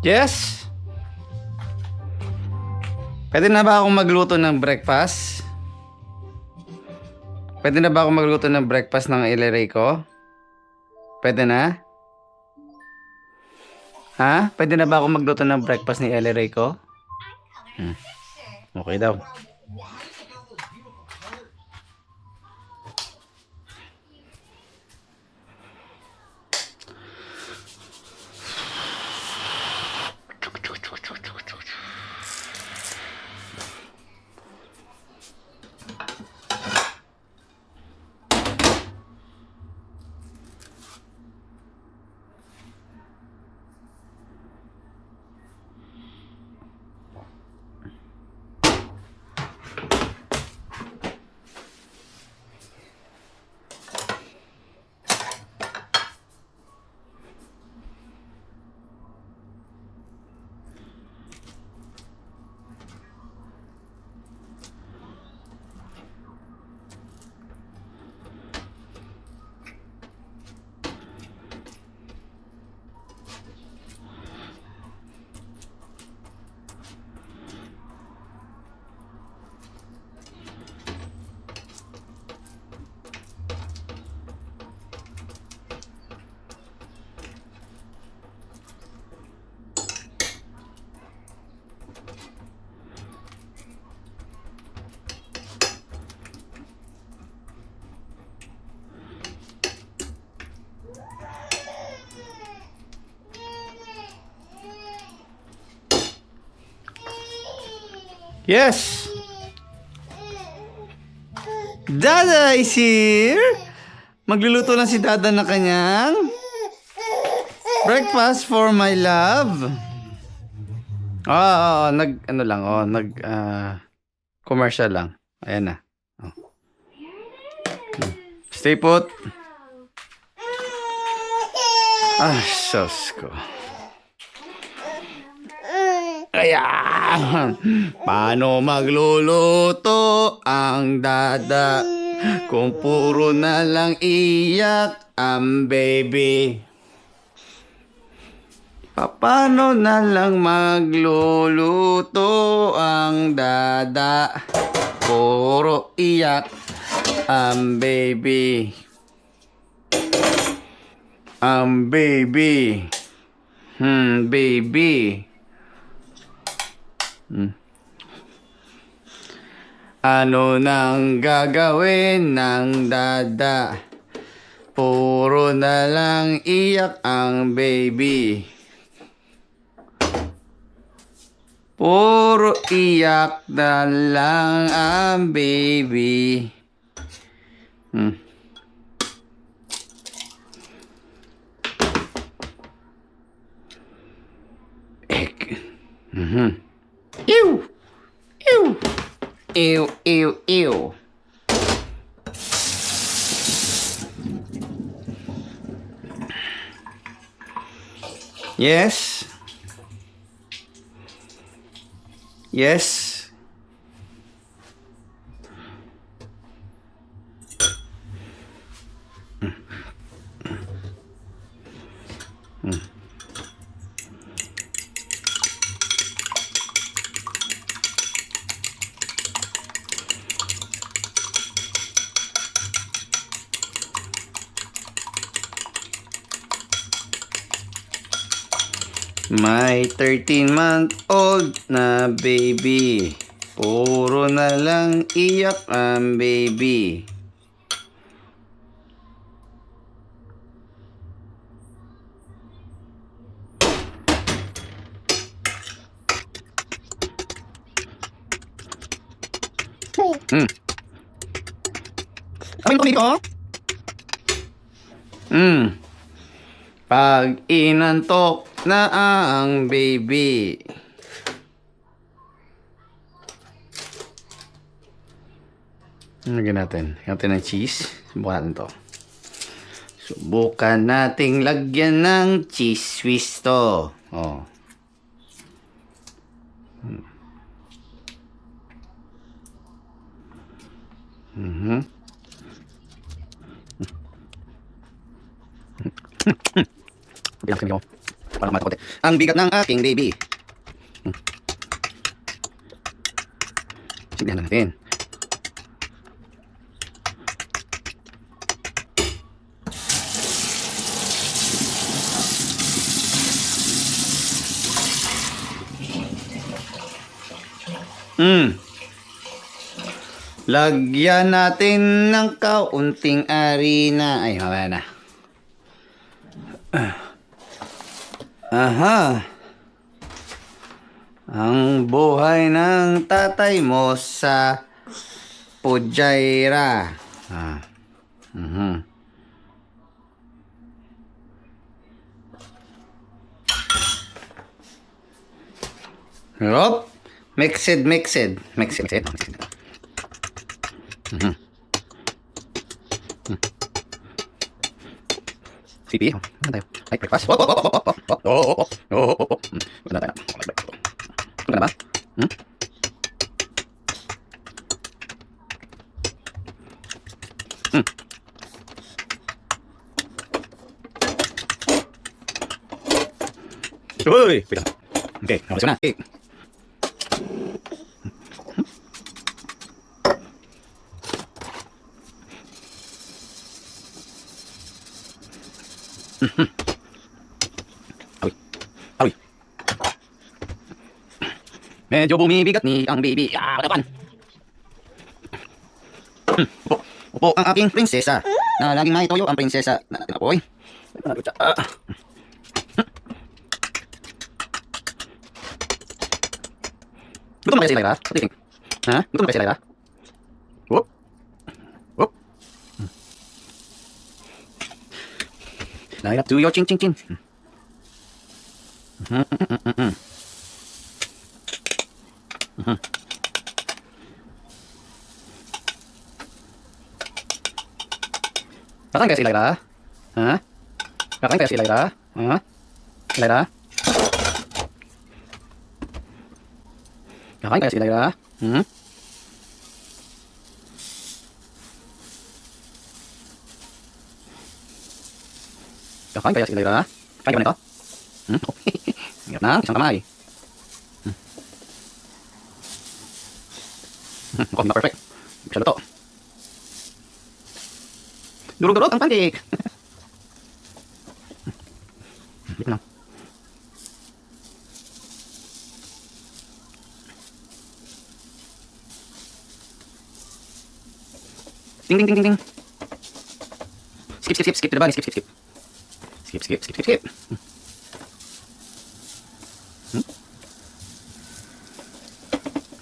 Yes? Pwede na ba akong magluto ng breakfast? Pwede na ba akong magluto ng breakfast ng Eleray ko? Pwede na? Ha? Pwede na ba akong magluto ng breakfast ni Eleray ko? Okay daw. Yes! Dada is here! Magluluto lang si Dada na kanyang breakfast for my love. Commercial lang. Ayan na. Oh. Stay put. Ah, sus ko. Ayan. Paano magluluto ang Dada kung puro na lang iyak ang baby? Paano na lang magluluto ang Dada? Puro iyak ang baby. Ang baby. Baby. Ano nang gagawin ng Dada? Puro na lang iyak ang baby. Puro iyak na lang ang baby. Ew! Ew! Ew, ew, ew. Yes? Yes? My 13-month-old na baby. Puro na lang iyak ang baby. Amin ko dito? Pag inantok na ang baby. Lagyan natin. Ng cheese. Subukan natin to. Subukan nating lagyan ng cheese Swiss to. Oh. Bilang sini ko. Parang matakote. Ang bigat ng aking baby. Siglahan natin. Lagyan natin ng kaunting arena. Ay, mamaya na. Aha. Ang buhay ng tatay mo sa Pujaira. Yup. Mixed. CP, ano tayo? Ay, breakfast. Wala tayo. Wala ba? Uy! Pila. Okay, nakapasok na. Okay. Medyo bumibigat ni ang baby. Patapan. Upo ang aking prinsesa. Na laging may toyo ang prinsesa. Natin po. Gusto mo kaya si Lyra? What do you think? Ha? Gusto mo kaya si Lyra? Whoop. Lyra, to your ching. Kakain kaya si Lyra? Ha? Kakain kaya si Lyra? Ha? Lyra? Kakain kaya si Lyra? Kakain kaya si Lyra? Kain ka ba nito? Hirap na, isang kamay. Mukhang hindi pa perfect. Hindi siya luto. Durog-durog ang pancake. Dito lang. Ding. Skip to the bunny. Skip.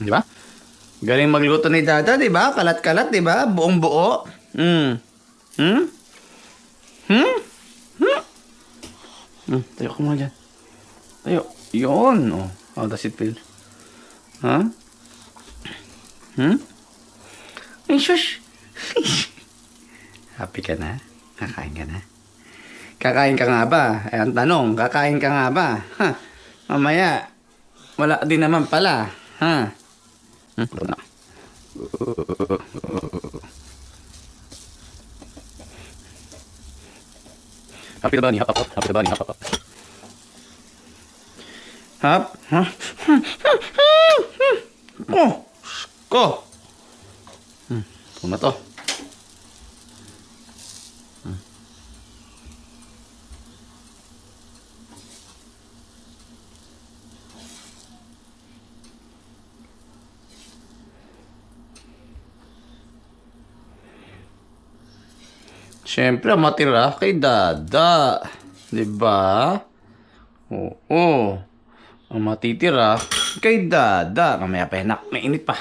Di ba? Galing magluto ni Dada, di ba? Kalat-kalat, di ba? Buong buo. Tayo ka muna dyan. Tayo. Yun. Oh, how does it feel? Ha? Ay, shush. Happy ka na? Kakain ka na? Kakain ka nga ba? Ay, ang tanong, kakain ka nga ba? Ha? Mamaya, wala din naman pala. Ha? Wala na. Happy the bunny, hop. Happy the bunny, hop. Hop? Huh? Ko! Puna to. Siyempre, matira kay Dada. Diba? Oo. Ang matitira kay Dada. Mamaya pa yan. Mainit pa.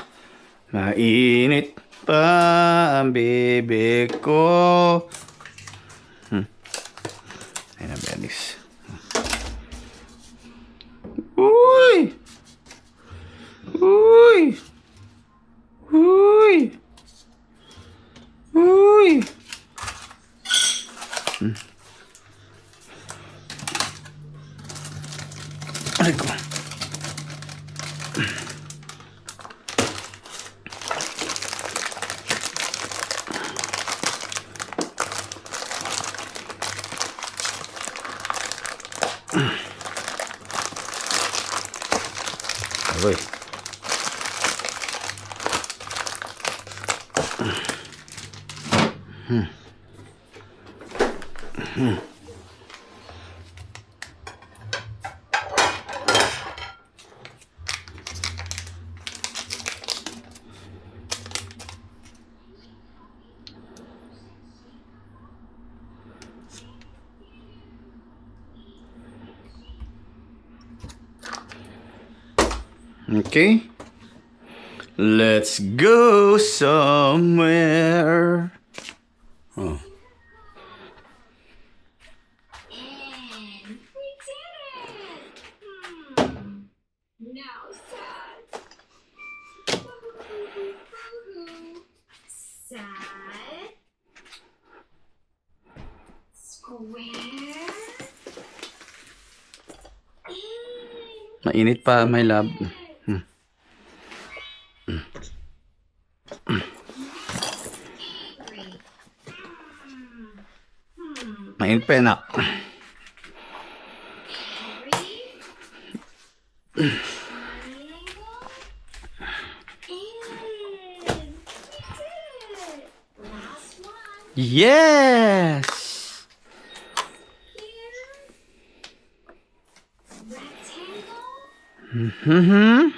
Mainit pa ang bebe ko. Ayun na, Belis. Uy! Ay ko. Agoy. Okay. Let's go somewhere. Oh. And we did it! Now sad. Boo-hoo. Sad. Square. And Mainit pa, my love. angry. Mainit pa, anak. Angry. Triangle. And we did it! Last one. Yes! Here. Rectangle. Mm-hmm.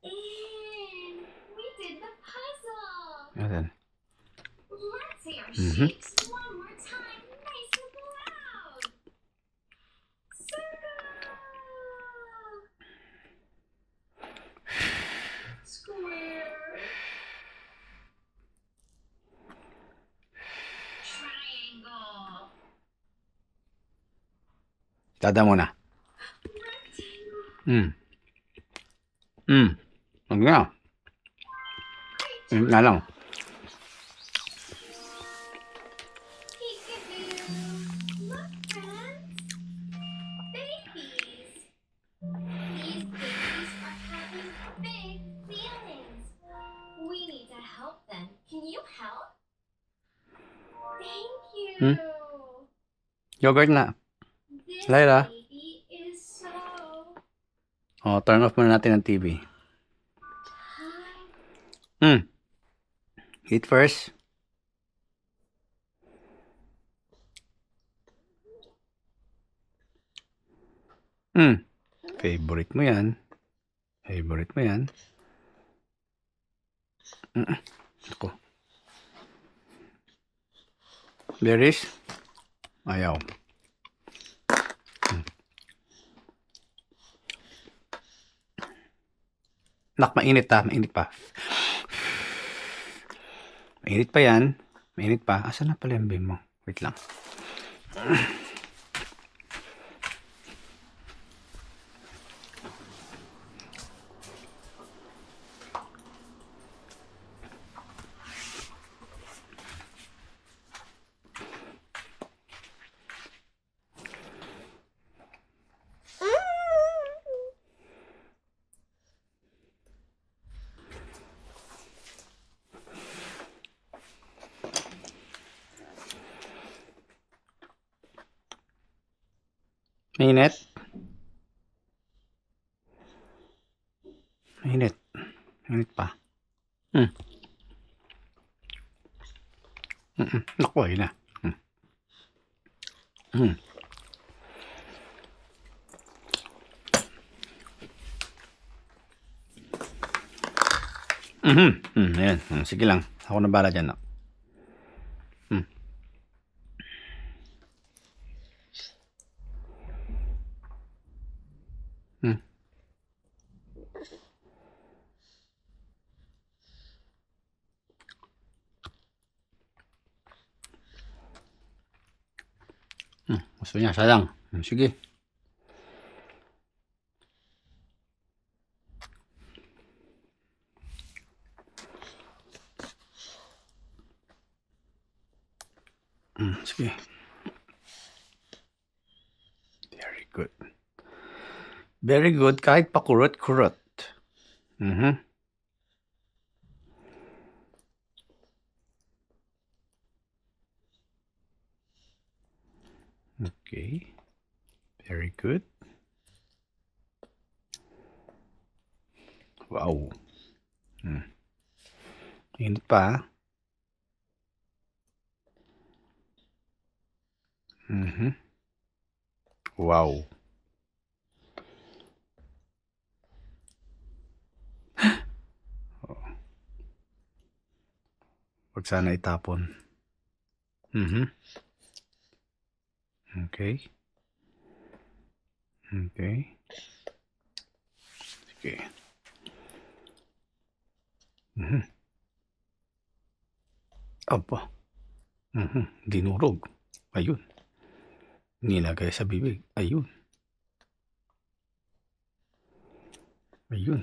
And we did the puzzle. Ayan. Let's say our Mhm. shapes one more time, nice and loud. Circle. Square. Triangle. Tada muna. Rectangle. Huwag na. Na lang. Peekaboo. Look, friends. Babies. These babies are having big feelings. We need to help them. Can you help? Thank you. Yogurt na. This Lyra. baby is so Oh, turn off muna natin ang TV. high. Eat first. Favorite mo yan. Favorite mo yan. Ako. Berries? Ayaw. Nak, mainit ha. Mainit pa. Mainit pa yan. Mainit pa. Asan na pala yung bim mo? Wait lang. Mainit? Mainit. Mainit pa. Naku, ayun na. Ayan. Sige lang. Ako na bala dyan. Gusto niya, sayang. Sige. Sige. Very good. Very good. Kahit pakurot-kurot. Okay. Very good. Wow. Init pa, ha? Wow. Huwag sana itapon. Okay. Okay. Sige. Aba. Dinurog. Ayun. Nilagay sa bibig. Ayun. Ayun.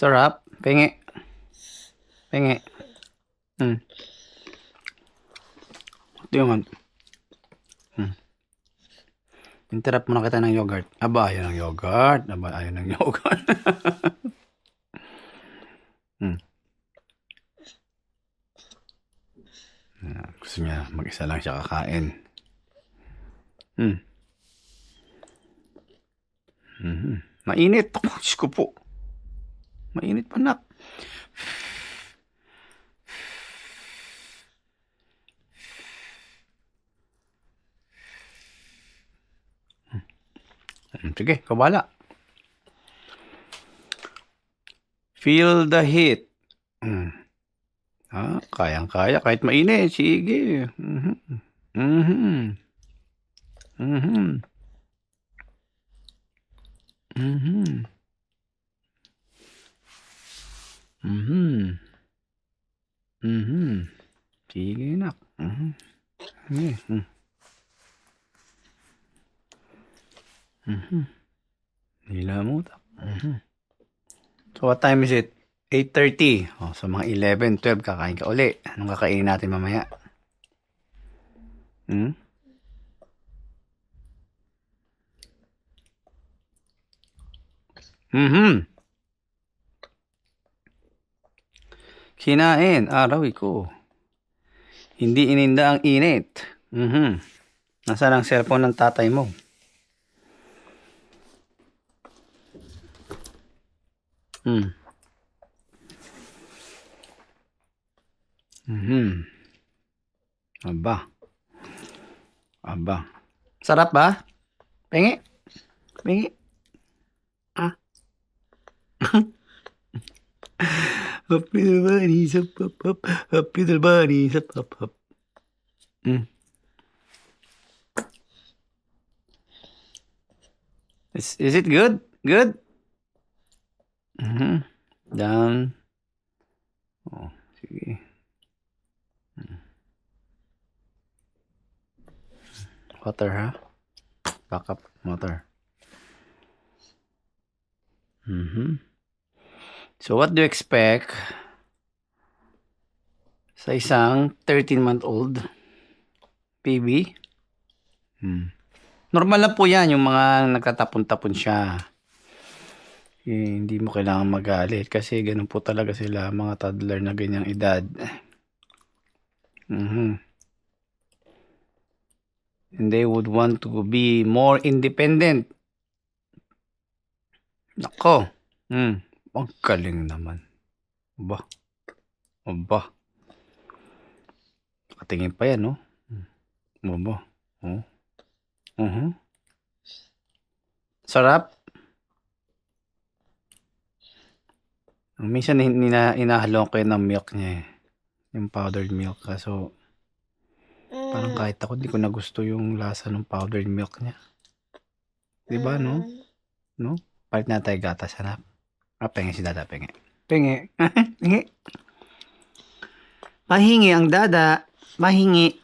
Sarap. Pengi. Pengi. Tingnan. Interrupt muna kita ng yogurt. Aba, ayaw ng yogurt. Aba, ayaw ng yogurt. Gusto niya mag-isa lang siya kakain. Mainit. Oh, Diyos ko po. Mainit pa, nak. Sige, kabala. Feel the heat. Kayang-kaya kahit mainit. Sige. Sige, nak. Hila mo. So, what time is it? 8:30. Oh, so, mga 11, 12, kakain ka uli. Anong kakainin natin mamaya? Kinain. Araw ko. Hindi ininda ang init. Nasaan ang cellphone ng tatay mo? Aba. Sarap ba? Pengi? Happy the bunnies up, up, up. Happy the bunnies up, up, up. Is it good? Good? Down. Oh, sige. Water, ha? Backup water. So, what do you expect sa isang 13-month-old baby? Normal lang po yan, yung mga nagtatapon-tapon siya. Hindi mo kailangan magalit kasi ganun po talaga sila, mga toddler na ganyang edad. And they would want to be more independent. Nako. Ang galing naman. Aba. Nakatingin pa yan, no? Aba. Sarap. Minsan inahalo ko yun ng milk niya eh. Yung powdered milk. Kaso, parang kahit ako, di ko na gusto yung lasa ng powdered milk niya. Diba, no? No? Palit na tayo gatas, anak. Pengi si dada, pengi. Pengi. Mahingi ang dada. Mahingi.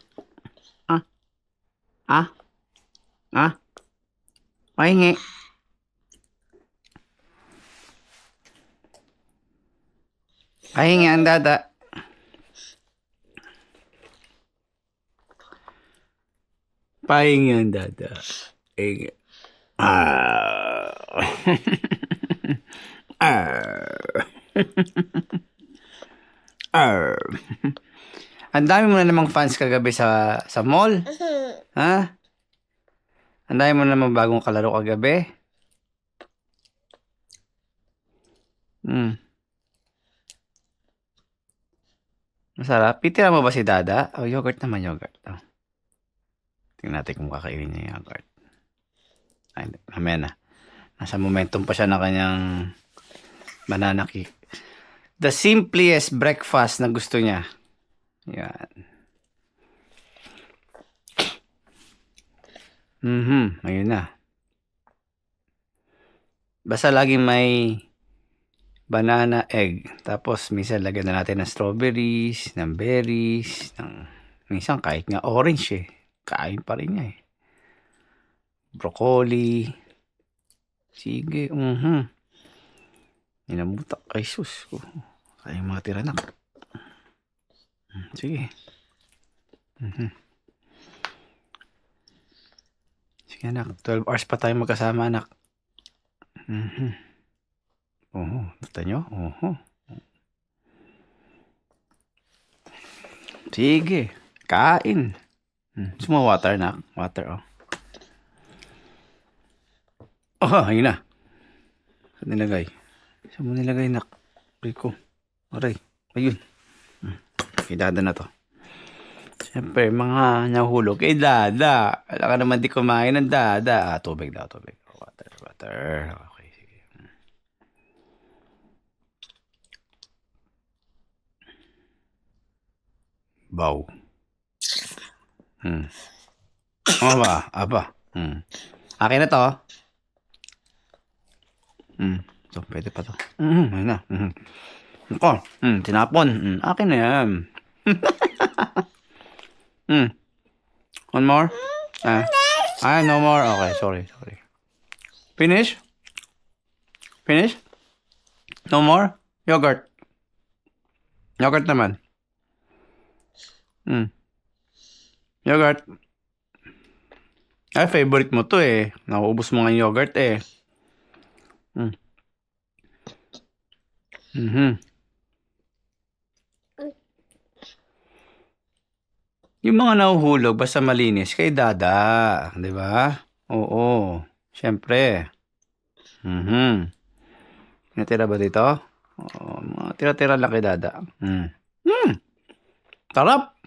Mahingi. Mahingi ang dada. Pahingi ang dada. Hingi. Arr. Ang dami mo na namang fans kagabi sa mall. Ha? Ang dami mo na namang bagong kalaro kagabi. Masarap. Pitira mo ba si Dada? Oh, yogurt naman, yogurt. Oh. Tingnan natin kung kakainin niya yung yogurt. Ay, mamaya na. Nasa momentum pa siya ng kanyang banana cake. The simplest breakfast na gusto niya. Yan. Ayun na. Basta laging may banana egg. Tapos minsan lagyan na natin ng strawberries, ng berries, minsan kahit nga orange eh. Kain pa rin niya eh. Broccoli. Sige, Inabutak kay sus ko. Kaya mga tira na. Sige. Sige anak, 12 hours pa tayo magkasama anak. Gusto nyo? Sige, kain. Gusto mo water anak? Water ayun na. Saan nilagay? Saan mo nilagay anak? Rico. Aray, ayun. Kay Dada na to. Siyempre, mga nahulog. Kay Dada. Alam ka naman di kumain ng Dada. Tubig daw, tubig. Water. Okay, sige. Bow. Aba. Akin na to. So, pwede pa to. Ayun na. Ako. Tinapon. Akin na yan. One more? No more? Okay, sorry. Finish? No more? Yogurt naman. Yogurt. Ay, favorite mo to eh. Nauubos mo nga yung yogurt eh. Yung mga nahuhulog, basta malinis, kay Dada. Di ba? Oo. Siyempre. Natira ba dito? Oo, mga tira-tira lang kay Dada. Sarap.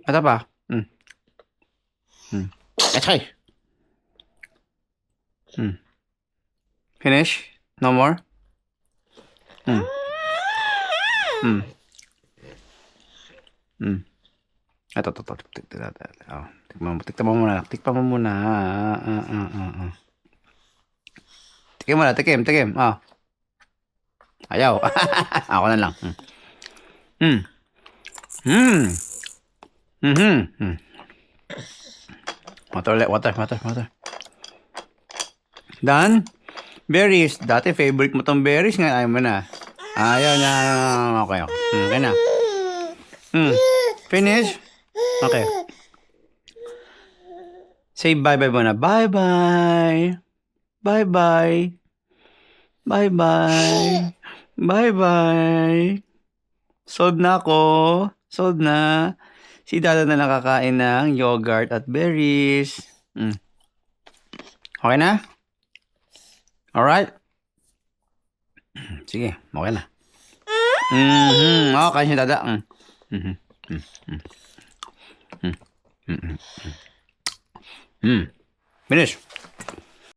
Ito pa. Etay. Finish? No more? Ito. Tikman mo muna. Tikim muna. Ayaw. Ako na lang. Water. Dan? Berries. Dati favorite mo tong berries. Ngayon ayaw mo na. Ayaw na. Okay. Okay na. Finish? Okay. Say bye-bye muna. Bye-bye. Solved na ako. Si Dada na nakakain ng yogurt at berries. Okay na? Alright? Sige, okay na. Okay, si Dada. Finish.